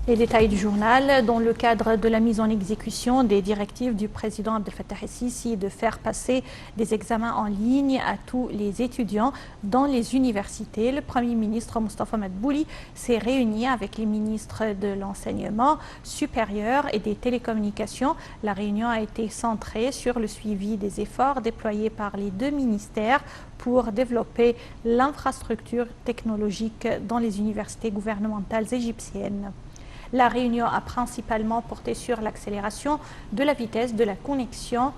Les détails du journal, dans le cadre de la mise en exécution des directives du président Abdel Fattah el-Sisi de faire passer des examens en ligne à tous les étudiants dans les universités, le Premier ministre Moustapha Madbouli s'est réuni avec les ministres de l'enseignement supérieur et des télécommunications. La réunion a été centrée sur le suivi des efforts déployés par les deux ministères pour développer l'infrastructure technologique dans les universités gouvernementales égyptiennes. La réunion a principalement porté sur l'accélération de la vitesse de la connexion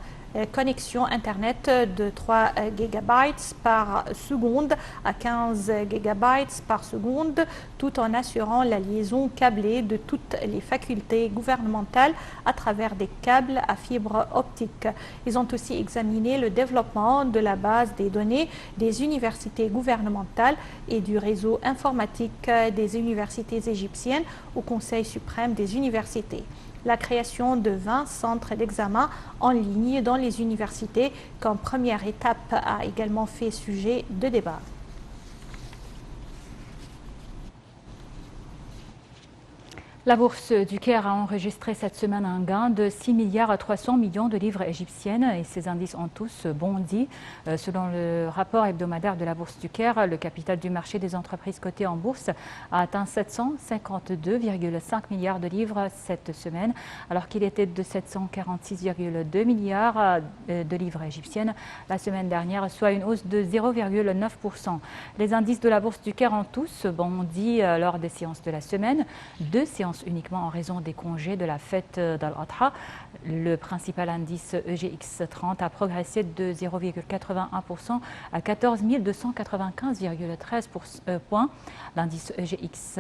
Internet de 3 GB par seconde à 15 GB par seconde, tout en assurant la liaison câblée de toutes les facultés gouvernementales à travers des câbles à fibre optique. Ils ont aussi examiné le développement de la base des données des universités gouvernementales et du réseau informatique des universités égyptiennes au Conseil suprême des universités. La création de 20 centres d'examen en ligne dans les universités comme première étape a également fait sujet de débat. La bourse du Caire a enregistré cette semaine un gain de 6 milliards 300 millions de livres égyptiennes et ces indices ont tous bondi. Selon le rapport hebdomadaire de la bourse du Caire, le capital du marché des entreprises cotées en bourse a atteint 752,5 milliards de livres cette semaine, alors qu'il était de 746,2 milliards de livres égyptiennes la semaine dernière, soit une hausse de 0,9%. Les indices de la bourse du Caire ont tous bondi lors des séances de la semaine, deux séances uniquement en raison des congés de la fête d'Al-Adha. Le principal indice EGX 30 a progressé de 0,81% à 14 295,13 points. L'indice EGX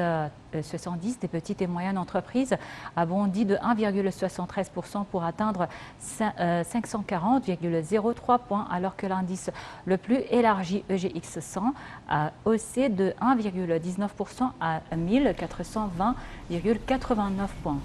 70 des petites et moyennes entreprises a bondi de 1,73% pour atteindre 540,03 points, alors que l'indice le plus élargi EGX 100 a haussé de 1,19% à 1420,89 points.